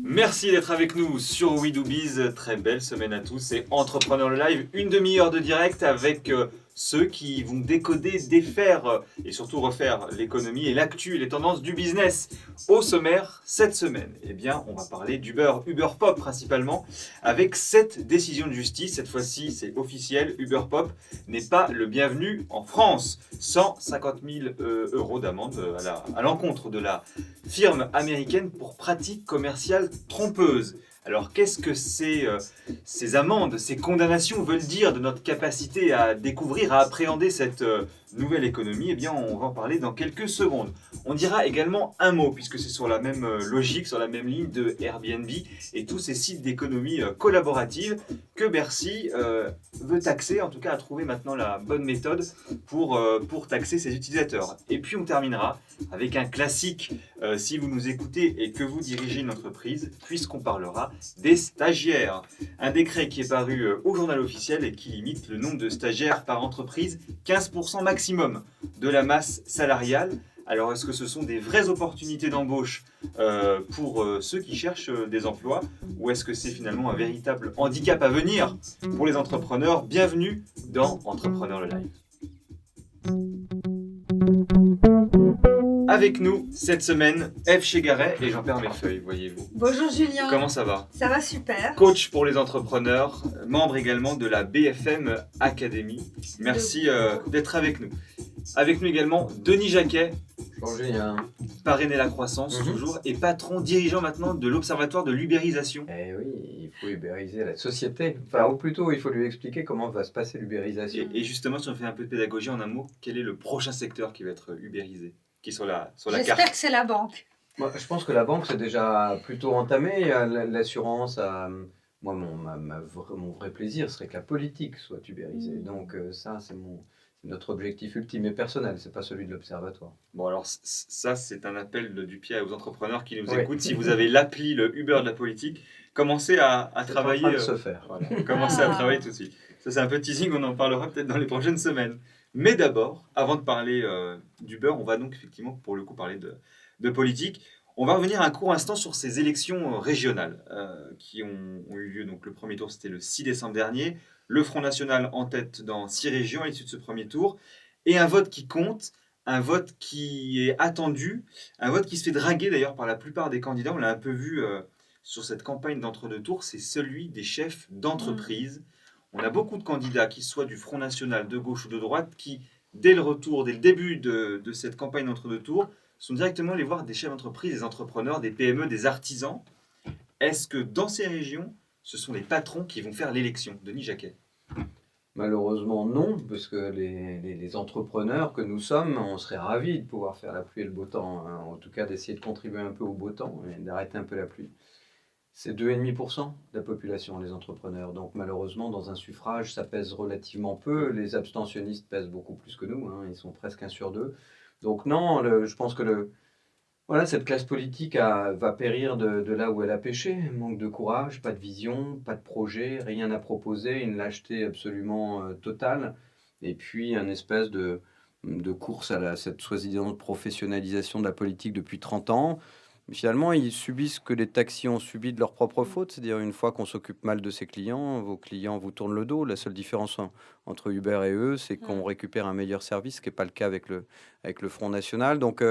Merci d'être avec nous sur We Do Biz. Très belle semaine à tous. C'est Entrepreneur le Live, une demi-heure de direct avec ceux qui vont décoder, défaire et surtout refaire l'économie et l'actu et les tendances du business. Au sommaire, cette semaine, eh bien, on va parler d'Uber, Uber Pop principalement, avec 7 décisions de justice. Cette fois-ci, c'est officiel, Uber Pop n'est pas le bienvenu en France. 150 000 euros d'amende à l'encontre de la firme américaine pour pratiques commerciales trompeuses. Alors qu'est-ce que ces amendes, ces condamnations veulent dire de notre capacité à découvrir, à appréhender cette nouvelle économie? Eh bien, on va en parler dans quelques secondes. On dira également un mot, puisque c'est sur la même logique, sur la même ligne de Airbnb et tous ces sites d'économie collaborative que Bercy veut taxer, en tout cas à trouver maintenant la bonne méthode pour taxer ses utilisateurs. Et puis on terminera avec un classique, si vous nous écoutez et que vous dirigez une entreprise, puisqu'on parlera des stagiaires. Un décret qui est paru au journal officiel et qui limite le nombre de stagiaires par entreprise, 15% maximum de la masse salariale. Alors est-ce que ce sont des vraies opportunités d'embauche pour ceux qui cherchent des emplois, ou est-ce que c'est finalement un véritable handicap à venir pour les entrepreneurs? Bienvenue dans Entrepreneur le Live. Avec nous cette semaine, Ève Chegaray, et j'en perds mes feuilles, voyez-vous. Bonjour Julien. Comment ça va? Ça va super. Coach pour les entrepreneurs, membre également de la BFM Academy. Merci d'être avec nous. Avec nous également Denis Jacquet. Bonjour Julien. Parrainer la croissance toujours, et patron dirigeant maintenant de l'Observatoire de l'ubérisation. Eh oui, il faut ubériser la société. Enfin, ou plutôt, il faut lui expliquer comment va se passer l'ubérisation. Et justement, si on fait un peu de pédagogie en un mot, quel est le prochain secteur qui va être ubérisé, qui est sur la carte? J'espère que c'est la banque. Moi, je pense que la banque, c'est déjà plutôt entamé. L'assurance, moi, mon vrai plaisir serait que la politique soit ubérisée. Donc ça, c'est notre objectif ultime et personnel, c'est pas celui de l'Observatoire. Bon, alors ça, c'est un appel du pied aux entrepreneurs qui nous écoutent. Si vous avez l'appli, le Uber de la politique, commencez à travailler. C'est en train de se faire. Voilà, commencez à travailler tout de suite. Ça, c'est un peu teasing, on en parlera peut-être dans les prochaines semaines. Mais d'abord, avant de parler d'Uber, on va donc effectivement, pour le coup, parler de politique. On va revenir un court instant sur ces élections régionales qui ont eu lieu. Donc, le premier tour, c'était le 6 décembre dernier. Le Front National en tête dans 6 régions à l'issue de ce premier tour. Et un vote qui compte, un vote qui est attendu, un vote qui se fait draguer d'ailleurs par la plupart des candidats. On l'a un peu vu sur cette campagne d'entre-deux tours, c'est celui des chefs d'entreprise. On a beaucoup de candidats, qui soient du Front National, de gauche ou de droite, qui, dès le début de cette campagne d'entre-deux tours, sont directement allés voir des chefs d'entreprise, des entrepreneurs, des PME, des artisans. Est-ce que dans ces régions, ce sont les patrons qui vont faire l'élection? Denis Jacquet. Malheureusement, non, parce que les entrepreneurs que nous sommes, on serait ravis de pouvoir faire la pluie et le beau temps, hein. En tout cas, d'essayer de contribuer un peu au beau temps et d'arrêter un peu la pluie. C'est 2,5% de la population, les entrepreneurs. Donc malheureusement, dans un suffrage, ça pèse relativement peu. Les abstentionnistes pèsent beaucoup plus que nous, hein. Ils sont presque 1 sur 2. Donc non, je pense que cette classe politique va périr de là où elle a péché. Manque de courage, pas de vision, pas de projet, rien à proposer, une lâcheté absolument totale. Et puis une espèce de course à cette soi-disant professionnalisation de la politique depuis 30 ans. Finalement, ils subissent ce que les taxis ont subi de leur propre faute, c'est-à-dire une fois qu'on s'occupe mal de ses clients, vos clients vous tournent le dos. La seule différence entre Uber et eux, c'est qu'on récupère un meilleur service, ce qui n'est pas le cas avec le Front National. Donc,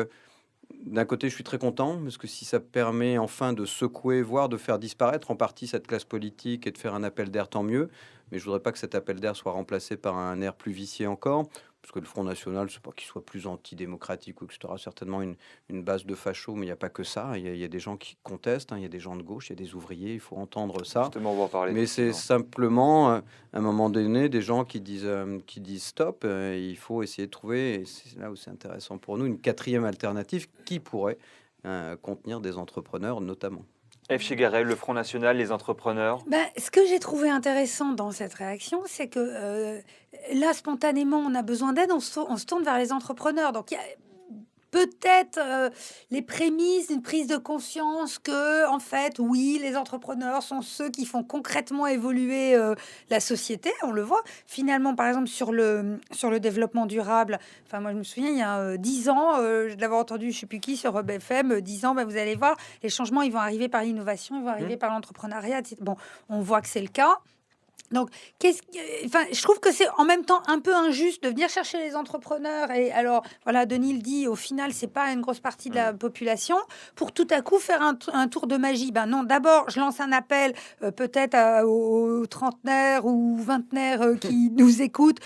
d'un côté, je suis très content, parce que si ça permet enfin de secouer, voire de faire disparaître en partie cette classe politique et de faire un appel d'air, tant mieux. Mais je voudrais pas que cet appel d'air soit remplacé par un air plus vicié encore, parce que le Front National, c'est pas qu'il soit plus antidémocratique ou que tu auras certainement une base de fachos, mais il n'y a pas que ça. Il y a des gens qui contestent, hein, il y a des gens de gauche, il y a des ouvriers, il faut entendre ça. Justement, on va en parler. Mais c'est simplement, à un moment donné, des gens qui disent stop. Il faut essayer de trouver, et c'est là où c'est intéressant pour nous, une quatrième alternative qui pourrait contenir des entrepreneurs notamment. Ève Chegaray, le Front National, les entrepreneurs. Ce que j'ai trouvé intéressant dans cette réaction, c'est que là, spontanément, on a besoin d'aide, on se tourne vers les entrepreneurs. Donc, peut-être les prémices d'une prise de conscience que, en fait, oui, les entrepreneurs sont ceux qui font concrètement évoluer la société. On le voit finalement, par exemple, sur le développement durable. Enfin, moi, je me souviens, il y a 10 ans, je l'avais entendu, je ne sais plus qui, sur BFM, 10 ans, ben, vous allez voir, les changements, ils vont arriver par l'innovation, ils vont arriver par l'entrepreneuriat, etc. Bon, on voit que c'est le cas. Donc, je trouve que c'est en même temps un peu injuste de venir chercher les entrepreneurs. Et alors, voilà, Denis le dit, au final, c'est pas une grosse partie de la population pour tout à coup faire un tour de magie. Ben non, d'abord, je lance un appel peut-être aux trentenaires ou vingtenaires qui nous écoutent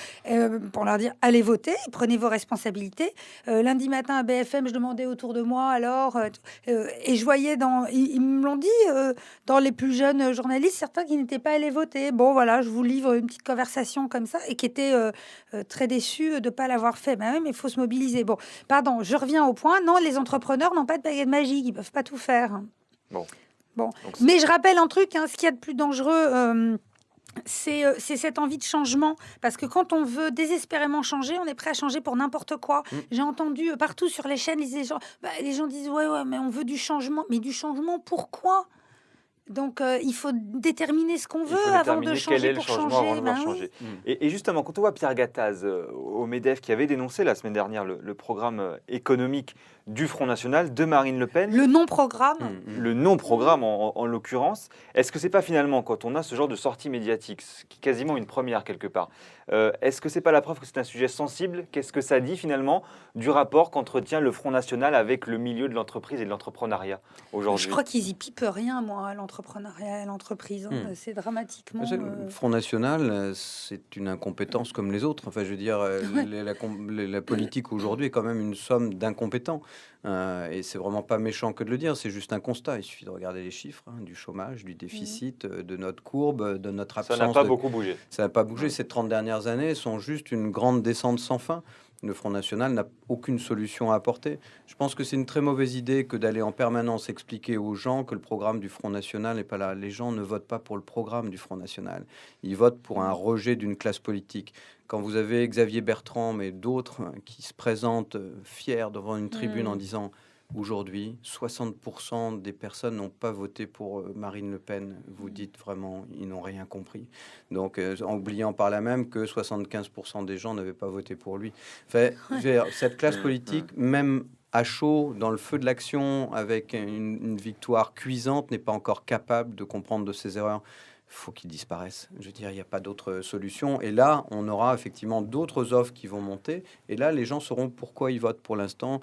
pour leur dire allez voter, prenez vos responsabilités. Lundi matin à BFM, je demandais autour de moi et je voyais ils me l'ont dit dans les plus jeunes journalistes, certains qui n'étaient pas allés voter. Bon, voilà, je vous livre une petite conversation comme ça et qui était très déçue de ne pas l'avoir fait. Ben oui, mais il faut se mobiliser. Bon, pardon, je reviens au point. Non, les entrepreneurs n'ont pas de baguette magique. Ils ne peuvent pas tout faire. Bon. Donc, mais je rappelle un truc, ce qu'il y a de plus dangereux... c'est cette envie de changement, parce que quand on veut désespérément changer, on est prêt à changer pour n'importe quoi. J'ai entendu partout sur les chaînes, les gens disent ouais, mais on veut du changement. Mais du changement, pourquoi ? Donc, il faut déterminer ce qu'on veut avant de changer quel est le pour changement changer. avant de vouloir changer. Et justement, quand on voit Pierre Gattaz au MEDEF qui avait dénoncé la semaine dernière le programme économique du Front National, de Marine Le Pen. Le non-programme. Le non-programme en l'occurrence. Est-ce que c'est pas finalement, quand on a ce genre de sortie médiatique, ce qui est quasiment une première quelque part, est-ce que c'est pas la preuve que c'est un sujet sensible ? Qu'est-ce que ça dit finalement du rapport qu'entretient le Front National avec le milieu de l'entreprise et de l'entrepreneuriat aujourd'hui ? Je crois qu'ils y pipent rien, moi, l'entrepreneuriat et l'entreprise. C'est dramatiquement... Le Front National, c'est une incompétence comme les autres. Enfin, je veux dire, la politique aujourd'hui est quand même une somme d'incompétents. Et c'est vraiment pas méchant que de le dire, c'est juste un constat. Il suffit de regarder les chiffres du chômage, du déficit, de notre courbe, de notre absence. Ça n'a pas beaucoup bougé. Ça n'a pas bougé. Ces 30 dernières années sont juste une grande descente sans fin. Le Front National n'a aucune solution à apporter. Je pense que c'est une très mauvaise idée que d'aller en permanence expliquer aux gens que le programme du Front National n'est pas là. Les gens ne votent pas pour le programme du Front National. Ils votent pour un rejet d'une classe politique. Quand vous avez Xavier Bertrand, mais d'autres qui se présentent fiers devant une tribune en disant aujourd'hui, 60% des personnes n'ont pas voté pour Marine Le Pen. Vous dites vraiment, ils n'ont rien compris. Donc, en oubliant par là même que 75% des gens n'avaient pas voté pour lui. Enfin, cette classe politique, même à chaud, dans le feu de l'action, avec une victoire cuisante, n'est pas encore capable de comprendre de ses erreurs. Faut qu'ils disparaissent. Je veux dire, il n'y a pas d'autre solution. Et là, on aura effectivement d'autres offres qui vont monter. Et là, les gens sauront pourquoi ils votent pour l'instant.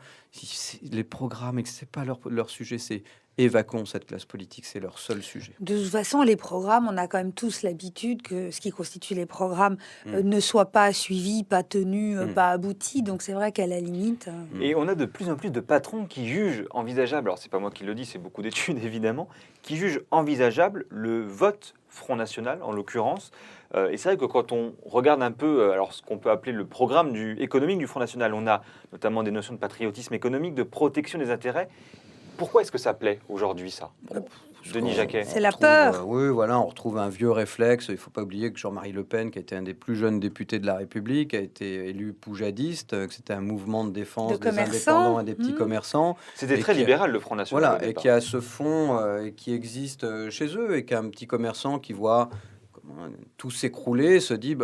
Les programmes, c'est pas leur sujet, c'est évacuons cette classe politique, c'est leur seul sujet. De toute façon, les programmes, on a quand même tous l'habitude que ce qui constitue les programmes ne soit pas suivi, pas tenu, pas abouti. Donc c'est vrai qu'à la limite... Et on a de plus en plus de patrons qui jugent envisageable, alors c'est pas moi qui le dis, c'est beaucoup d'études évidemment, qui jugent envisageable le vote Front National en l'occurrence. Et c'est vrai que quand on regarde un peu alors ce qu'on peut appeler le programme économique du Front National, on a notamment des notions de patriotisme économique, de protection des intérêts. Pourquoi est-ce que ça plaît aujourd'hui, ça, Denis Jacquet? C'est la peur. Oui, voilà, on retrouve un vieux réflexe. Il ne faut pas oublier que Jean-Marie Le Pen, qui était un des plus jeunes députés de la République, a été élu poujadiste, que c'était un mouvement de défense des indépendants et des petits commerçants. C'était très libéral, le Front National. Voilà, et qui a ce fond et qui existe chez eux, et qu'un petit commerçant qui voit tout s'écrouler, se dit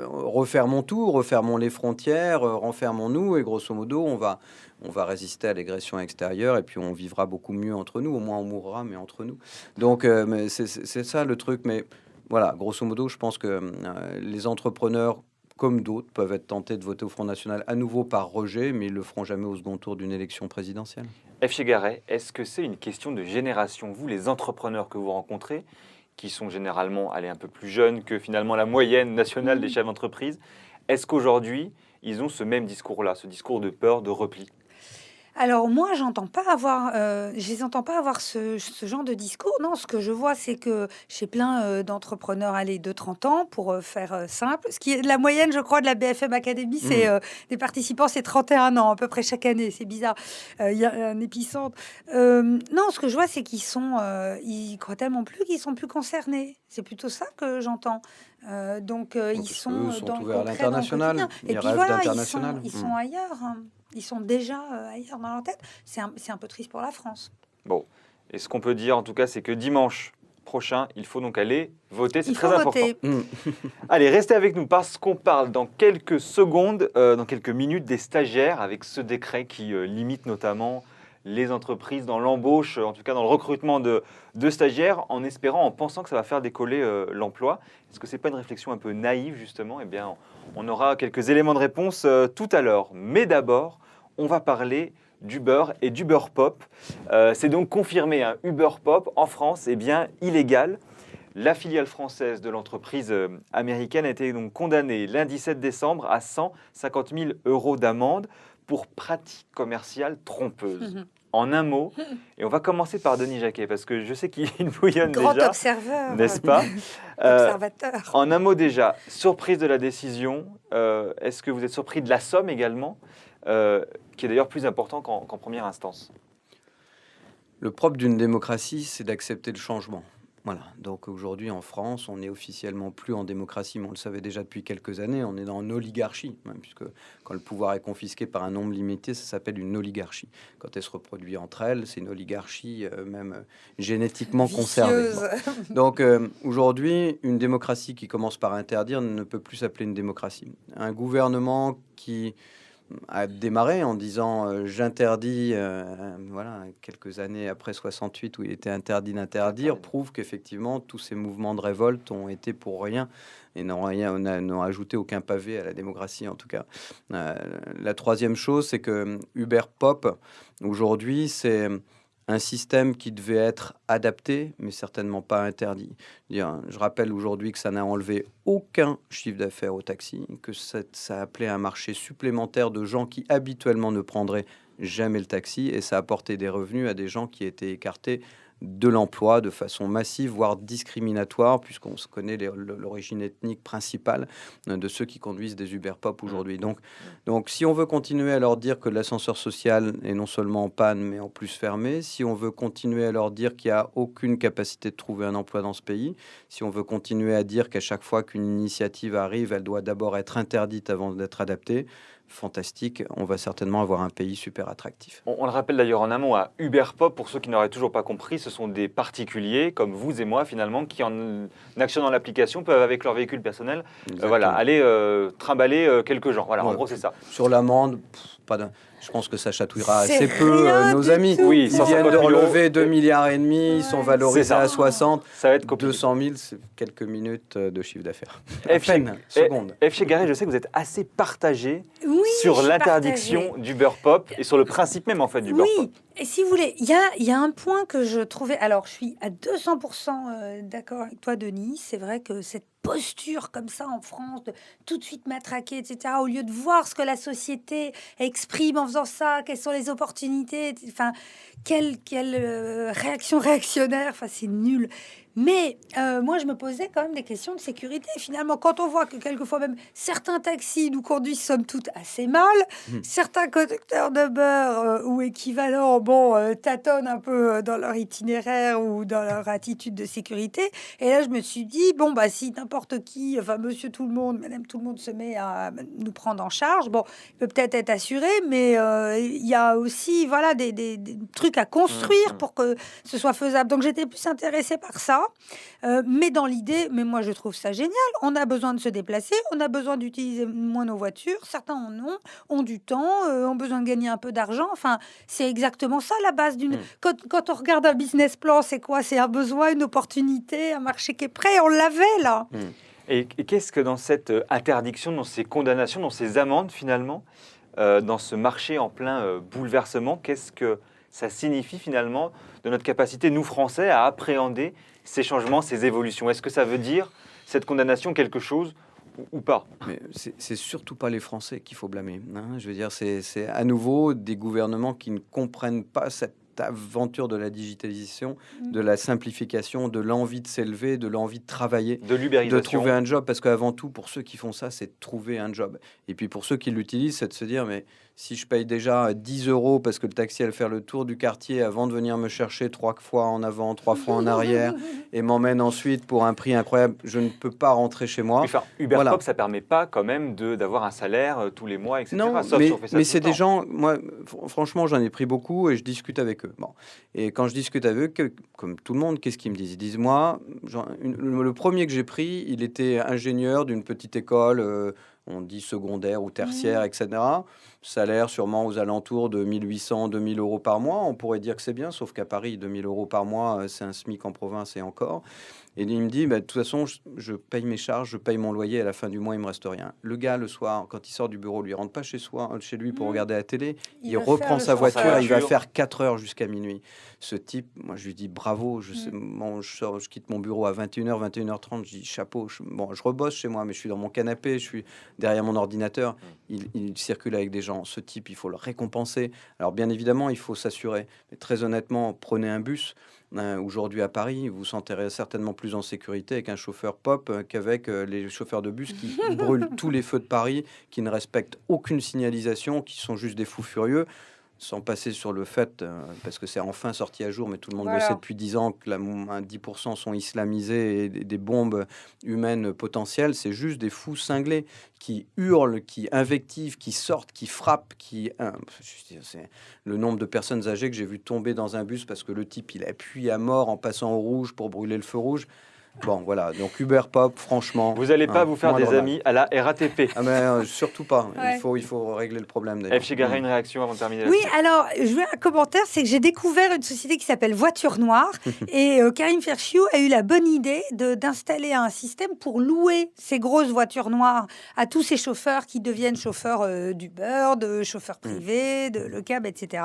refermons tout, refermons les frontières, renfermons-nous, et grosso modo, on va résister à l'agression extérieure, et puis on vivra beaucoup mieux entre nous. Au moins, on mourra, mais entre nous. Donc, mais c'est ça le truc. Mais voilà, grosso modo, je pense que les entrepreneurs, comme d'autres, peuvent être tentés de voter au Front National à nouveau par rejet, mais ils le feront jamais au second tour d'une élection présidentielle. F. Chegaray, est-ce que c'est une question de génération? Vous, les entrepreneurs que vous rencontrez, qui sont généralement un peu plus jeunes que finalement la moyenne nationale des chefs d'entreprise, est-ce qu'aujourd'hui, ils ont ce même discours-là, ce discours de peur, de repli? Alors moi, je les entends pas avoir ce genre de discours. Non, ce que je vois, c'est que chez plein d'entrepreneurs de 30 ans, pour faire simple, ce qui est la moyenne, je crois, de la BFM Academy, c'est des participants, c'est 31 ans à peu près chaque année. C'est bizarre. Il y a un épicentre. Non, ce que je vois, c'est ils croient tellement plus qu'ils sont plus concernés. C'est plutôt ça que j'entends. Donc ils sont ouverts à concret, l'international. Et puis Ils rêvent voilà, d'international. ils sont ailleurs. Ils sont déjà ailleurs dans leur tête. C'est un peu triste pour la France. Bon, et ce qu'on peut dire en tout cas, c'est que dimanche prochain, il faut donc aller voter, c'est Il faut très important. voter. Allez, restez avec nous parce qu'on parle dans quelques secondes, dans quelques minutes, des stagiaires avec ce décret qui limite notamment les entreprises dans l'embauche, en tout cas dans le recrutement de stagiaires, en espérant, en pensant que ça va faire décoller l'emploi. Est-ce que ce n'est pas une réflexion un peu naïve justement? Eh bien, on aura quelques éléments de réponse tout à l'heure. Mais d'abord, on va parler d'Uber et d'Uber Pop. C'est donc confirmé, hein, Uber Pop en France est bien illégal. La filiale française de l'entreprise américaine a été donc condamnée lundi 7 décembre à 150 000 € d'amende pour pratique commerciale trompeuse. En un mot, et on va commencer par Denis Jacquet, parce que je sais qu'il bouillonne Grand déjà, observeur. n'est-ce pas? Observateur. En un mot déjà, surprise de la décision, est-ce que vous êtes surpris de la somme également, qui est d'ailleurs plus important qu'en première instance? Le propre d'une démocratie, c'est d'accepter le changement. Voilà, donc aujourd'hui en France, on n'est officiellement plus en démocratie, mais on le savait déjà depuis quelques années, on est dans une oligarchie, hein, puisque quand le pouvoir est confisqué par un nombre limité, ça s'appelle une oligarchie. Quand elle se reproduit entre elles, c'est une oligarchie même génétiquement conservée. Bon. Donc aujourd'hui, une démocratie qui commence par interdire ne peut plus s'appeler une démocratie. Un gouvernement qui a démarré en disant j'interdis, voilà, quelques années après 68 où il était interdit d'interdire, prouve qu'effectivement tous ces mouvements de révolte ont été pour rien et n'ont ajouté aucun pavé à la démocratie en tout cas. La troisième chose, c'est que Uber Pop, aujourd'hui, c'est un système qui devait être adapté, mais certainement pas interdit. Je rappelle aujourd'hui que ça n'a enlevé aucun chiffre d'affaires au taxi, que ça a appelé un marché supplémentaire de gens qui habituellement ne prendraient jamais le taxi, et ça a apporté des revenus à des gens qui étaient écartés de l'emploi de façon massive, voire discriminatoire, puisqu'on se connaît l'origine ethnique principale de ceux qui conduisent des Uber Pop aujourd'hui. Donc, si on veut continuer à leur dire que l'ascenseur social est non seulement en panne, mais en plus fermé, si on veut continuer à leur dire qu'il n'y a aucune capacité de trouver un emploi dans ce pays, si on veut continuer à dire qu'à chaque fois qu'une initiative arrive, elle doit d'abord être interdite avant d'être adaptée, fantastique, on va certainement avoir un pays super attractif. On le rappelle d'ailleurs en amont à Uber Pop, pour ceux qui n'auraient toujours pas compris, ce sont des particuliers comme vous et moi finalement qui en actionnant l'application peuvent avec leur véhicule personnel aller trimballer quelques gens. Voilà, en gros c'est ça. Sur l'amende, je pense que ça chatouillera assez peu nos amis. Oui, ils viennent de relever 2,5 milliards, ils sont valorisés à 60. Ça va être compliqué. 200 000, c'est quelques minutes de chiffre d'affaires. Seconde. F. chez Garret, je sais que vous êtes assez partagé sur l'interdiction d'Uber Pop et sur le principe même en fait d'Uber Pop. Et si vous voulez, il y a un point que je trouvais... Alors, je suis à 200% d'accord avec toi, Denis. C'est vrai que cette posture comme ça en France, de tout de suite matraquer, etc., au lieu de voir ce que la société exprime en faisant ça, quelles sont les opportunités, enfin, quelle réaction réactionnaire, enfin, c'est nul. Mais moi, je me posais quand même des questions de sécurité. Finalement, quand on voit que quelquefois même certains taxis nous conduisent somme toute assez mal, certains conducteurs de beurre ou équivalents, tâtonnent un peu dans leur itinéraire ou dans leur attitude de sécurité. Et là, je me suis dit, si n'importe qui, enfin, monsieur tout le monde, madame tout le monde se met à nous prendre en charge, il peut peut-être être assuré, mais il y a aussi, voilà, des trucs à construire pour que ce soit faisable. Donc, j'étais plus intéressée par ça. Mais dans l'idée, mais moi je trouve ça génial. On a besoin de se déplacer, on a besoin d'utiliser moins nos voitures. Certains ont du temps, ont besoin de gagner un peu d'argent. Enfin, c'est exactement ça la base d'une. Quand on regarde un business plan, c'est quoi? C'est un besoin, une opportunité, un marché qui est prêt. On l'avait là. Et qu'est-ce que dans cette interdiction, dans ces condamnations, dans ces amendes finalement, dans ce marché en plein bouleversement, qu'est-ce que ça signifie finalement de notre capacité, nous Français, à appréhender ces changements, ces évolutions? Est-ce que ça veut dire, cette condamnation, quelque chose ou pas? Mais c'est surtout pas les Français qu'il faut blâmer. Je veux dire, c'est à nouveau des gouvernements qui ne comprennent pas cette aventure de la digitalisation, de la simplification, de l'envie de s'élever, de l'envie de travailler, De l'ubérisation. de trouver un job, parce qu'avant tout, pour ceux qui font ça, c'est de trouver un job. Et puis pour ceux qui l'utilisent, c'est de se dire, mais si je paye déjà 10 euros parce que le taxi va faire le tour du quartier avant de venir me chercher 3 fois en avant, 3 fois en arrière, et m'emmène ensuite pour un prix incroyable, je ne peux pas rentrer chez moi. Enfin, Uber Voilà. Pop, ça permet pas quand même d'avoir un salaire tous les mois, etc. Non, Sauf mais, si on fait ça mais tout c'est le des temps. gens, moi, franchement, j'en ai pris beaucoup et je discute avec eux. Bon. Et quand je discute avec eux, comme tout le monde, qu'est-ce qu'ils me disent? Ils disent, moi, le premier que j'ai pris, il était ingénieur d'une petite école, on dit secondaire ou tertiaire, etc. Salaire sûrement aux alentours de 1800, 2000 euros par mois. On pourrait dire que c'est bien, sauf qu'à Paris, 2000 euros par mois, c'est un SMIC en province et encore. Et il me dit, bah, de toute façon, je paye mes charges, je paye mon loyer, à la fin du mois, il me reste rien. Le gars, le soir, quand il sort du bureau, lui, il rentre pas chez lui pour regarder la télé. Il va faire reprend le sa chauffeur. voiture et il va Voiture. faire 4 heures jusqu'à minuit. Ce type, moi, je lui dis bravo. Je quitte mon bureau à 21h, 21h30. Je dis chapeau. Je rebosse chez moi, mais je suis dans mon canapé, je suis derrière mon ordinateur. Il circule avec des gens. Ce type, il faut le récompenser. Alors, bien évidemment, il faut s'assurer. Mais très honnêtement, prenez un bus. Aujourd'hui à Paris, vous vous sentirez certainement plus en sécurité avec un chauffeur pop qu'avec les chauffeurs de bus qui brûlent tous les feux de Paris, qui ne respectent aucune signalisation, qui sont juste des fous furieux, sans passer sur le fait, parce que c'est enfin sorti à jour, mais tout le monde le Voilà. sait depuis 10 ans, que 10% sont islamisés et des bombes humaines potentielles. C'est juste des fous cinglés qui hurlent, qui invectivent, qui sortent, qui frappent, c'est le nombre de personnes âgées que j'ai vu tomber dans un bus parce que le type, il appuie à mort en passant au rouge pour brûler le feu rouge. Bon, voilà. Donc, Uber Pop, franchement... Vous n'allez pas hein, vous faire des moindre mal. amis à la RATP. Ah, mais surtout pas. Ouais. Il faut régler le problème, d'ailleurs. F. Chegaray, une réaction avant de terminer Oui, là-dessus. alors, je veux un commentaire, c'est que j'ai découvert une société qui s'appelle Voiture Noire et Karim Ferchiou a eu la bonne idée d'installer un système pour louer ces grosses voitures noires à tous ces chauffeurs qui deviennent chauffeurs d'Uber, de chauffeurs privés, de Le Cab, etc.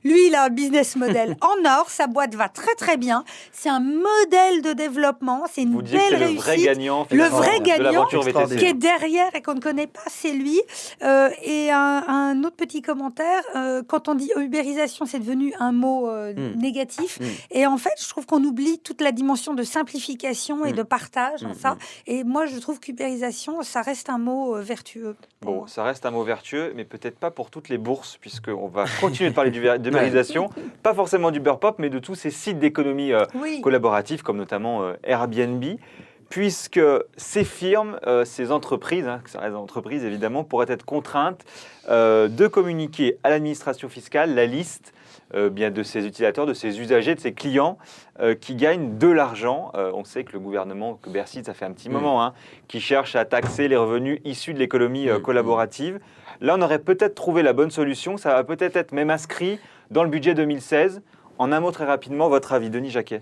Lui, il a un business model en or, sa boîte va très très bien, c'est un modèle de développement, c'est une Vous dites que belle c'est le réussite. vrai gagnant, Le finalement, vrai de gagnant l'aventure qui VTC. est derrière et qu'on ne connaît pas, c'est lui. Et un autre petit commentaire, quand on dit ubérisation, c'est devenu un mot négatif. Et en fait, je trouve qu'on oublie toute la dimension de simplification et de partage en ça. Et moi, je trouve qu'ubérisation, ça reste un mot vertueux. pour Bon, moi. ça reste un mot vertueux, mais peut-être pas pour toutes les bourses, puisqu'on va continuer de parler d'ubérisation, pas forcément d'Uber Pop, mais de tous ces sites d'économie Oui. collaboratifs, comme notamment Airbnb, puisque ces firmes, ces entreprises, ça reste des entreprises évidemment, pourraient être contraintes de communiquer à l'administration fiscale la liste bien de ses utilisateurs, de ses usagers, de ses clients qui gagnent de l'argent. On sait que le gouvernement, que Bercy, ça fait un petit moment, qui cherche à taxer les revenus issus de l'économie collaborative. Là, on aurait peut-être trouvé la bonne solution. Ça va peut-être être même inscrit dans le budget 2016. En un mot, très rapidement, votre avis, Denis Jacquet.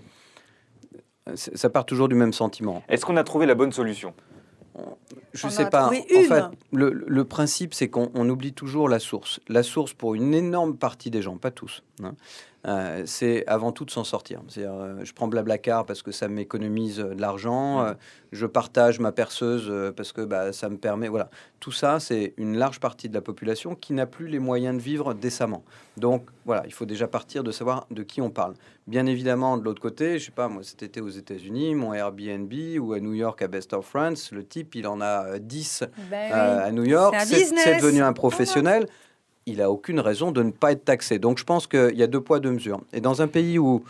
Ça part toujours du même sentiment. Est-ce qu'on a trouvé la bonne solution? Je On sais en a pas. trouvé En une. fait, le principe, c'est qu'on oublie toujours la source. La source pour une énorme partie des gens, pas tous, c'est avant tout de s'en sortir. C'est-à-dire, je prends Blablacar parce que ça m'économise de l'argent. Je partage ma perceuse parce que ça me permet. Voilà, tout ça, c'est une large partie de la population qui n'a plus les moyens de vivre décemment. Donc voilà, il faut déjà partir de savoir de qui on parle. Bien évidemment, de l'autre côté, je sais pas, moi, cet été aux États-Unis, mon Airbnb ou à New York à Best of France, le type, il en a 10 Ben à New York. C'est un C'est business. devenu un professionnel. Il a aucune raison de ne pas être taxé. Donc, je pense qu'il y a deux poids, deux mesures. Et dans un pays où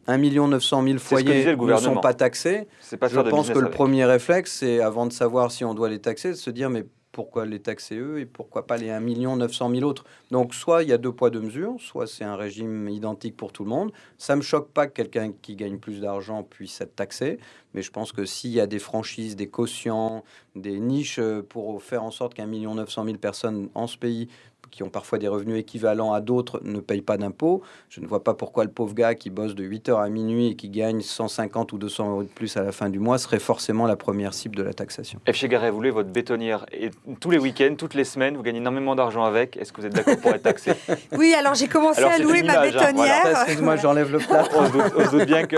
1 900 000 C'est ce que disait foyers le ne gouvernement. sont pas taxés, C'est pas je faire de pense business que le avec. premier réflexe, c'est avant de savoir si on doit les taxer, de se dire mais pourquoi les taxer eux et pourquoi pas les 1 900 000 autres. Donc soit il y a deux poids, deux mesures, soit c'est un régime identique pour tout le monde. Ça ne me choque pas que quelqu'un qui gagne plus d'argent puisse être taxé, mais je pense que s'il y a des franchises, des quotients, des niches pour faire en sorte qu'1 900 000 personnes en ce pays qui ont parfois des revenus équivalents à d'autres ne payent pas d'impôts. Je ne vois pas pourquoi le pauvre gars qui bosse de 8h à minuit et qui gagne 150 ou 200 euros de plus à la fin du mois serait forcément la première cible de la taxation. F. Chegaray, vous voulez votre bétonnière et tous les week-ends, toutes les semaines, vous gagnez énormément d'argent avec. Est-ce que vous êtes d'accord pour être taxé? Oui, alors j'ai commencé Alors, à c'est louer une ma image, hein, voilà. bétonnière. Excuse-moi, j'enlève le plâtre. On se doute bien que...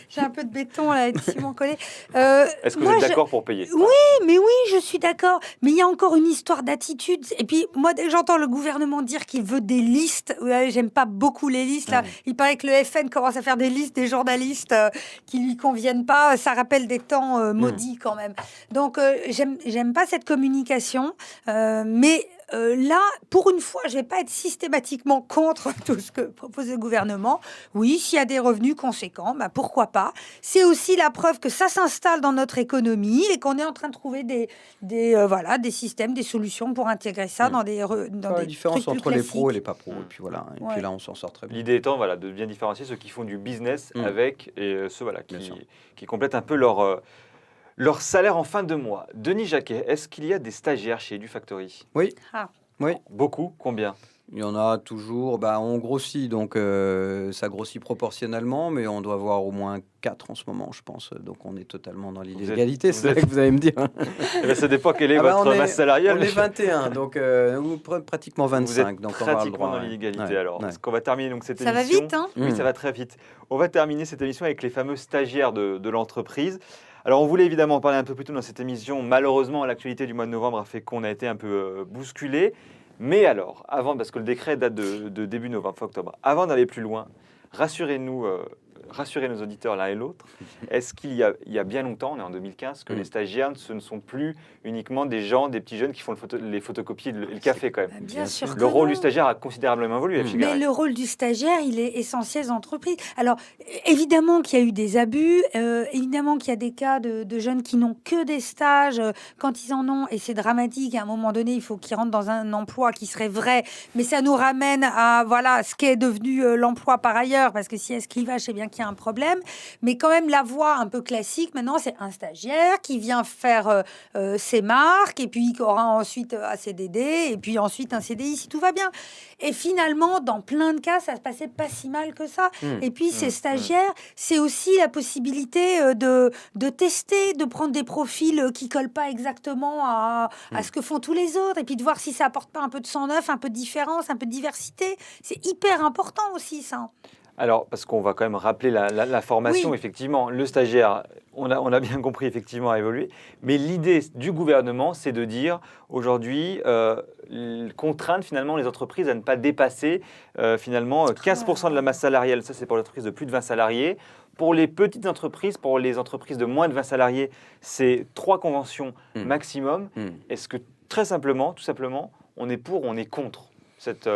J'ai un peu de béton là, de ciment collé. Est-ce que vous moi, êtes je- d'accord pour payer? Oui, mais oui, je suis d'accord. Mais il y a encore une histoire d'attitude. Et puis, moi, dès que j'entends le gouvernement dire qu'il veut des listes. Ouais, j'aime pas beaucoup les listes. Là. Il paraît que le FN commence à faire des listes des journalistes qui lui conviennent pas. Ça rappelle des temps maudits quand même. Donc, j'aime pas cette communication. Mais là, pour une fois, je vais pas être systématiquement contre tout ce que propose le gouvernement. Oui, s'il y a des revenus conséquents, bah, pourquoi pas. C'est aussi la preuve que ça s'installe dans notre économie et qu'on est en train de trouver des systèmes, des solutions pour intégrer ça dans des la différence trucs entre plus les pros et classiques. les pas pros. Et puis voilà. Et puis là, on s'en sort très bien. L'idée étant de bien différencier ceux qui font du business avec et ceux Bien sûr. qui complètent un peu leur salaire en fin de mois. Denis Jacquet, est-ce qu'il y a des stagiaires chez EduFactory? Oui. Ah. Oui. Beaucoup? Combien? Il y en a toujours, on grossit, donc ça grossit proportionnellement, mais on doit avoir au moins 4 en ce moment, je pense. Donc on est totalement dans l'illégalité, c'est vrai que vous allez me dire. Eh bien, ça dépend quelle est votre masse salariale. On est 21, donc pratiquement 25. Donc on aura le pratiquement droit, dans l'illégalité. ouais. Alors, Ouais. parce qu'on va terminer donc cette Ça émission. va vite, hein? Oui, ça va très vite. On va terminer cette émission avec les fameux stagiaires de l'entreprise. Alors, on voulait évidemment en parler un peu plus tôt dans cette émission. Malheureusement, l'actualité du mois de novembre a fait qu'on a été un peu bousculé. Mais alors, parce que le décret date de début novembre, fin octobre, avant d'aller plus loin, rassurez-nous, rassurez nos auditeurs l'un et l'autre, est-ce qu'il y a bien longtemps, on est en 2015, que les stagiaires, ce ne sont plus uniquement des petits jeunes qui font les photocopies et le café quand même? Bien sûr. Le rôle du stagiaire a considérablement évolué. chez Mais Garrett. le rôle du stagiaire, il est essentiel dans l'entreprise. Alors, évidemment qu'il y a eu des abus, évidemment qu'il y a des cas de jeunes qui n'ont que des stages quand ils en ont, et c'est dramatique. À un moment donné, il faut qu'ils rentrent dans un emploi qui serait vrai, mais ça nous ramène à ce qui est devenu l'emploi par ailleurs, parce que si est esclivage, c'est bien qu'il y a un problème. Mais quand même, la voie un peu classique, maintenant, c'est un stagiaire qui vient faire ses marques, et puis qui aura ensuite un CDD, et puis ensuite un CDI si tout va bien. Et finalement, dans plein de cas, ça se passait pas si mal que ça. Et puis, ces stagiaires, c'est aussi la possibilité de tester, de prendre des profils qui collent pas exactement à ce que font tous les autres, et puis de voir si ça apporte pas un peu de sang neuf, un peu de différence, un peu de diversité. C'est hyper important aussi, ça. Alors, parce qu'on va quand même rappeler la formation, Oui. effectivement, le stagiaire, on a bien compris, effectivement, a évolué. Mais l'idée du gouvernement, c'est de dire, aujourd'hui, contraindre finalement les entreprises à ne pas dépasser finalement 15% de la masse salariale. Ça, c'est pour les entreprises de plus de 20 salariés. Pour les petites entreprises, pour les entreprises de moins de 20 salariés, c'est 3 conventions maximum. Est-ce que, tout simplement, on est pour ou on est contre cette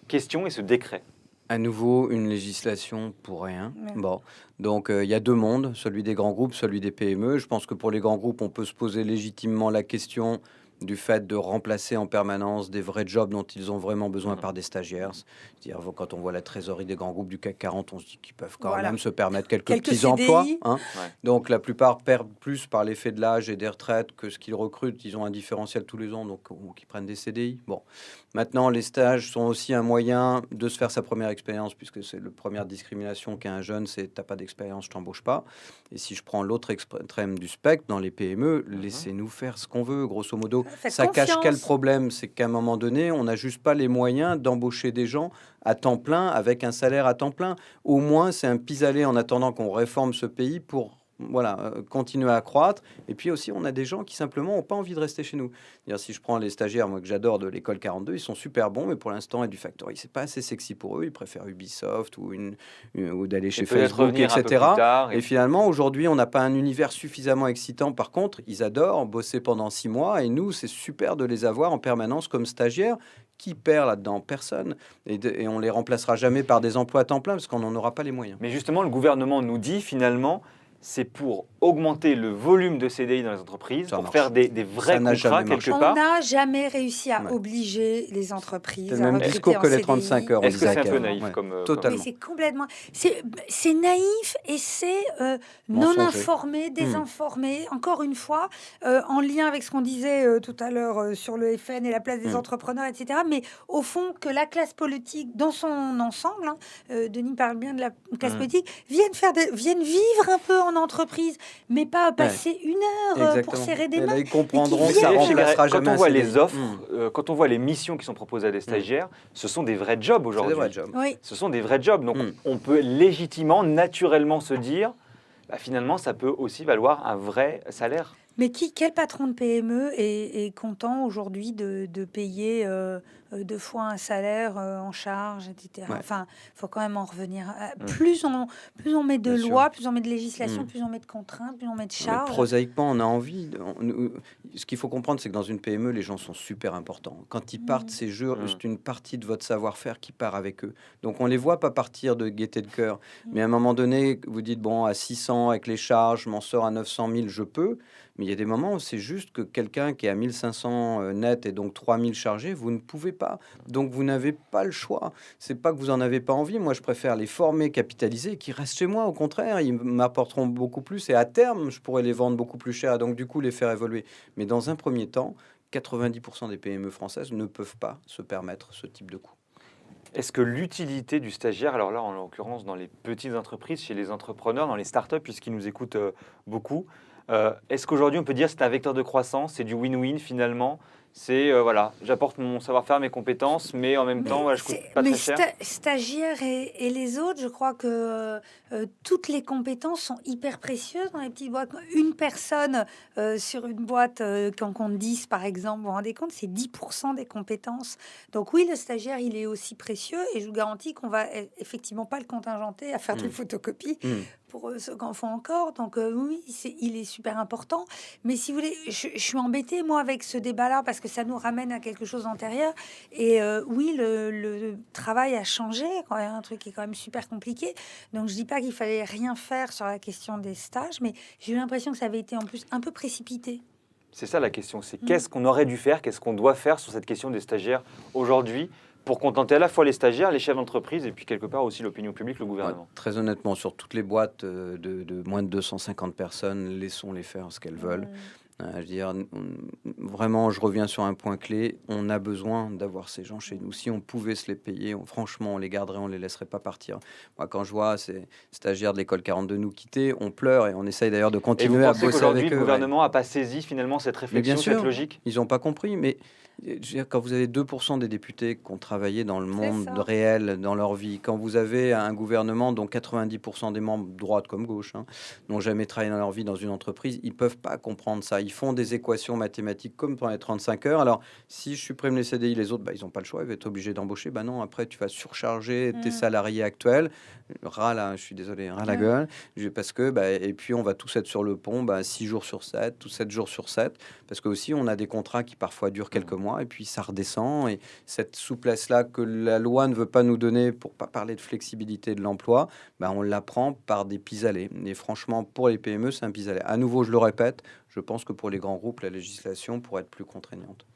question et ce décret? À nouveau, une législation pour rien. Ouais. Bon, donc il y a deux mondes, celui des grands groupes, celui des PME. Je pense que pour les grands groupes, on peut se poser légitimement la question du fait de remplacer en permanence des vrais jobs dont ils ont vraiment besoin par des stagiaires. C'est-à-dire, quand on voit la trésorerie des grands groupes du CAC 40, on se dit qu'ils peuvent quand même se permettre quelques petits CDI. emplois. Hein. Ouais. Donc la plupart perdent plus par l'effet de l'âge et des retraites que ce qu'ils recrutent. Ils ont un différentiel tous les ans, donc ils prennent des CDI. Bon, maintenant, les stages sont aussi un moyen de se faire sa première expérience, puisque c'est la première discrimination qu'a un jeune, c'est t'as pas d'expérience, je t'embauche pas. Et si je prends l'autre extrême du spectre, dans les PME, laissez-nous faire ce qu'on veut, grosso modo. Faites Ça cache confiance. quel problème? C'est qu'à un moment donné, on n'a juste pas les moyens d'embaucher des gens à temps plein avec un salaire à temps plein. Au moins, c'est un pis-aller en attendant qu'on réforme ce pays pour continuer à croître. Et puis aussi, on a des gens qui simplement n'ont pas envie de rester chez nous. C'est-à-dire, si je prends les stagiaires, moi que j'adore de l'école 42, ils sont super bons, mais pour l'instant, EduFactory, c'est pas assez sexy pour eux. Ils préfèrent Ubisoft ou d'aller chez peut-être Facebook, revenir un peu etc. plus tard, Et finalement, aujourd'hui, on n'a pas un univers suffisamment excitant. Par contre, ils adorent bosser pendant 6 mois. Et nous, c'est super de les avoir en permanence comme stagiaires. Qui perd là-dedans? Personne. Et on les remplacera jamais par des emplois à temps plein parce qu'on n'en aura pas les moyens. Mais justement, le gouvernement nous dit finalement, c'est pour augmenter le volume de CDI dans les entreprises, Ça pour marche. faire des vrais Ça n'a contrats jamais quelque marché. On part. n'a jamais réussi à Ouais. obliger les entreprises C'est à le même recruter discours en que les CDI. 35 heures. Est-ce que c'est un peu Isaac, naïf ouais. comme Totalement. Mais c'est complètement... C'est naïf et c'est non Mensonger. informé, désinformé. Encore une fois, en lien avec ce qu'on disait tout à l'heure sur le FN et la place des entrepreneurs, etc. Mais au fond, que la classe politique, dans son ensemble, Denis parle bien de la classe politique, viennent vivre un peu en entreprise, mais pas passer une heure pour serrer des Et là, mains. ils comprendront Et que qui ça viennent- remplacera Quand jamais on un voit CDI. les offres, quand on voit les missions qui sont proposées à des stagiaires, ce sont des vrais jobs C'est aujourd'hui. des vrais jobs. Oui. Ce sont des vrais jobs. Donc, Mm. on peut légitimement, naturellement se dire, finalement, ça peut aussi valoir un vrai salaire. Mais quel patron de PME est content aujourd'hui de payer 2 fois un salaire en charge, etc. Ouais. Enfin, il faut quand même en revenir. Mm. Plus on met de Bien sûr. lois, plus on met de législation, Mm. plus on met de contraintes, plus on met de Mais charges. prosaïquement, on a envie. Ce qu'il faut comprendre, c'est que dans une PME, les gens sont super importants. Quand ils partent, c'est une partie de votre savoir-faire qui part avec eux. Donc, on les voit pas partir de gaieté de cœur. Mais à un moment donné, vous dites, bon, à 600 avec les charges, je m'en sors à 900 000, je peux. Mais il y a des moments où c'est juste que quelqu'un qui est à 1500 net et donc 3000 chargés, vous ne pouvez pas. Donc, vous n'avez pas le choix. C'est pas que vous en avez pas envie. Moi, je préfère les former, capitaliser, qui restent chez moi. Au contraire, ils m'apporteront beaucoup plus et à terme, je pourrais les vendre beaucoup plus cher et donc du coup les faire évoluer. Mais dans un premier temps, 90% des PME françaises ne peuvent pas se permettre ce type de coût. Est-ce que l'utilité du stagiaire, alors là en l'occurrence dans les petites entreprises, chez les entrepreneurs, dans les startups, puisqu'ils nous écoutent beaucoup, est-ce qu'aujourd'hui on peut dire que c'est un vecteur de croissance, c'est du win-win finalement? C'est voilà, j'apporte mon savoir-faire, mes compétences, mais en même temps, voilà, je coûte pas très cher. Stagiaires et les autres, je crois que toutes les compétences sont hyper précieuses dans les petites boîtes. Une personne sur une boîte qui en compte 10, par exemple, vous vous rendez compte, c'est 10% des compétences. Donc oui, le stagiaire, il est aussi précieux et je vous garantis qu'on va effectivement pas le contingenter à faire des photocopies pour ceux qui en font encore. Donc oui, il est super important. Mais si vous voulez, je suis embêtée, moi, avec ce débat-là, parce que ça nous ramène à quelque chose d'antérieur. Et oui, le travail a changé, quand même, un truc qui est quand même super compliqué. Donc je dis pas qu'il fallait rien faire sur la question des stages, mais j'ai eu l'impression que ça avait été en plus un peu précipité. C'est ça la question, c'est qu'est-ce qu'on aurait dû faire, qu'est-ce qu'on doit faire sur cette question des stagiaires aujourd'hui pour contenter à la fois les stagiaires, les chefs d'entreprise et puis quelque part aussi l'opinion publique, le gouvernement. Très honnêtement, sur toutes les boîtes de moins de 250 personnes, laissons-les faire ce qu'elles veulent. Je veux dire, vraiment, je reviens sur un point clé. On a besoin d'avoir ces gens chez nous. Si on pouvait se les payer, franchement, on les garderait, on les laisserait pas partir. Moi, quand je vois ces stagiaires de l'école 42 nous quitter, on pleure et on essaye d'ailleurs de Et vous continuer à pensez bosser qu'aujourd'hui, avec le eux. gouvernement n'a pas saisi finalement cette Mais bien réflexion, sûr, cette logique? ils n'ont pas compris. Mais je veux dire, quand vous avez 2% des députés qui ont travaillé dans le monde ça. réel, dans leur vie, quand vous avez un gouvernement dont 90% des membres, droite comme gauche, n'ont jamais travaillé dans leur vie dans une entreprise, ils peuvent pas comprendre ça. Ils font des équations mathématiques comme pendant les 35 heures. Alors, si je supprime les CDI, les autres, ils n'ont pas le choix, ils vont être obligés d'embaucher. Non, après, tu vas surcharger tes salariés actuels. Je suis désolé, la gueule. Parce que, et puis, on va tous être sur le pont 6 jours sur 7, ou 7 jours sur 7. Parce que aussi, on a des contrats qui parfois durent quelques mois, et puis ça redescend. Et cette souplesse-là que la loi ne veut pas nous donner, pour pas parler de flexibilité de l'emploi, on l'apprend par des pis-aller. Et franchement, pour les PME, c'est un pis-aller. À nouveau, je le répète, je pense que pour les grands groupes, la législation pourrait être plus contraignante.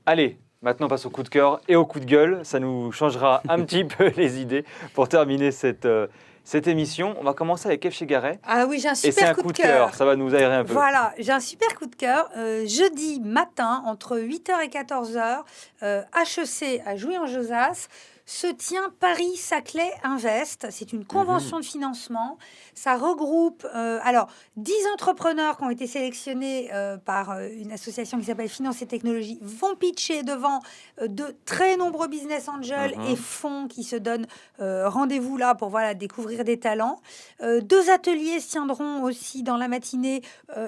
Allez, maintenant on passe au coup de cœur et au coup de gueule. Ça nous changera un petit peu les idées pour terminer cette émission. On va commencer avec F. Chegaray. Ah oui, j'ai un Et c'est super un coup de cœur. Ça va nous aérer un peu. Voilà, j'ai un super coup de cœur. Jeudi matin, entre 8h et 14h, HEC à Jouy-en-Josas se tient Paris-Saclay Invest. C'est une convention de financement. Ça regroupe 10 entrepreneurs qui ont été sélectionnés par une association qui s'appelle Finance et Technologie, vont pitcher devant de très nombreux business angels et fonds qui se donnent rendez-vous là pour découvrir des talents. 2 ateliers se tiendront aussi dans la matinée.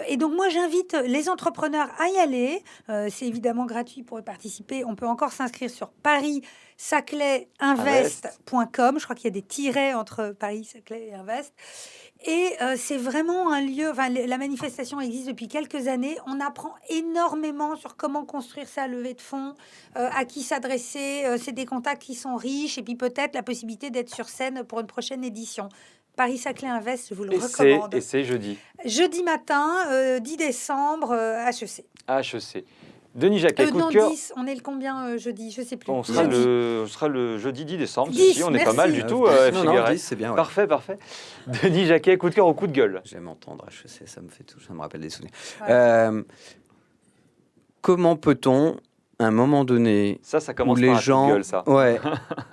Et donc moi, j'invite les entrepreneurs à y aller. C'est évidemment gratuit pour y participer. On peut encore s'inscrire sur paris-saclay-invest.com. Je crois qu'il y a des tirets entre Paris, Saclay et Invest. Et c'est vraiment un lieu, la manifestation existe depuis quelques années. On apprend énormément sur comment construire sa levée de fonds, à qui s'adresser. C'est des contacts qui sont riches et puis peut-être la possibilité d'être sur scène pour une prochaine édition. Paris-Saclay Invest, je vous le recommande. Et c'est jeudi. Jeudi matin, 10 décembre, HEC. HEC. Denis Jacquet, coup de cœur. 10, on est le combien jeudi? Je sais plus. On sera le jeudi 10 décembre. 10, on n'est pas mal du tout. Non, 10, c'est bien. Ouais. Parfait. Denis Jacquet, coup de cœur ou coup de gueule? J'aime entendre HEC, ça me rappelle des souvenirs. Ouais. Comment peut-on, à un moment donné, ça commence où les par un gens coup de gueule, ça.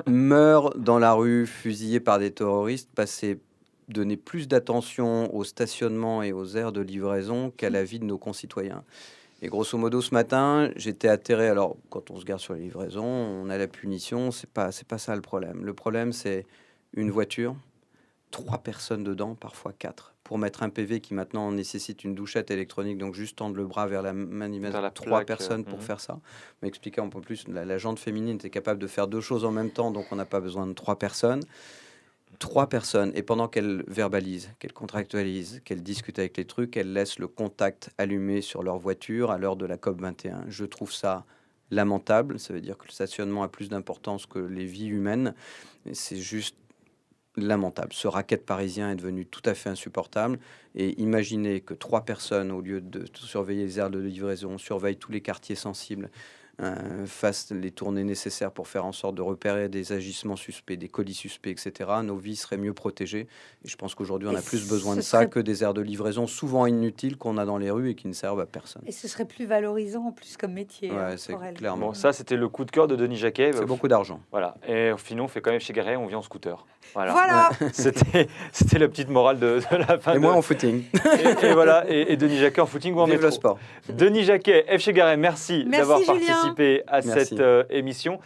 meurent dans la rue, fusillés par des terroristes, donner plus d'attention au stationnement et aux aires de livraison qu'à la vie de nos concitoyens? Et grosso modo, ce matin, j'étais atterré. Alors, quand on se gare sur les livraisons, on a la punition. C'est pas ça le problème. Le problème, c'est une voiture, 3 personnes dedans, parfois 4. Pour mettre un PV qui maintenant nécessite une douchette électronique, donc juste tendre le bras vers la manivelle, Vers la 3 plaque, personnes pour faire ça. M'expliquer un peu plus, la jante féminine est capable de faire 2 choses en même temps, donc on n'a pas besoin de 3 personnes. 3 personnes, et pendant qu'elles verbalisent, qu'elles contractualisent, qu'elles discutent avec les trucs, elles laissent le contact allumé sur leur voiture à l'heure de la COP21. Je trouve ça lamentable, ça veut dire que le stationnement a plus d'importance que les vies humaines, et c'est juste lamentable. Ce racket parisien est devenu tout à fait insupportable, et imaginez que 3 personnes, au lieu de surveiller les aires de livraison, surveillent tous les quartiers sensibles, fassent les tournées nécessaires pour faire en sorte de repérer des agissements suspects, des colis suspects, etc., nos vies seraient mieux protégées. Et je pense qu'aujourd'hui, on Et a plus besoin ce de ça serait- que des aires de livraison souvent inutiles qu'on a dans les rues et qui ne servent à personne. Et ce serait plus valorisant en plus comme métier. Ouais, c'est pour elles. clairement. Bon, ça, c'était le coup de cœur de Denis Jacquet. C'est beaucoup d'argent. Voilà. Et sinon, on fait quand même chez Garret, on vient en scooter. Voilà. Voilà. C'était la petite morale de la fin. Et moi en footing. Et voilà. Et Denis Jacquet en footing ou en Vive métro. le sport. Denis Jacquet, F chez Garret, merci Merci, d'avoir Julien. participé à Merci. cette émission.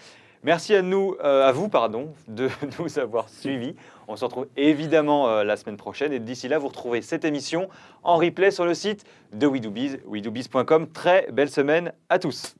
Merci à vous de nous avoir suivis. On se retrouve évidemment la semaine prochaine. Et d'ici là, vous retrouvez cette émission en replay sur le site de WeDoBiz, wedobiz.com. Très belle semaine à tous.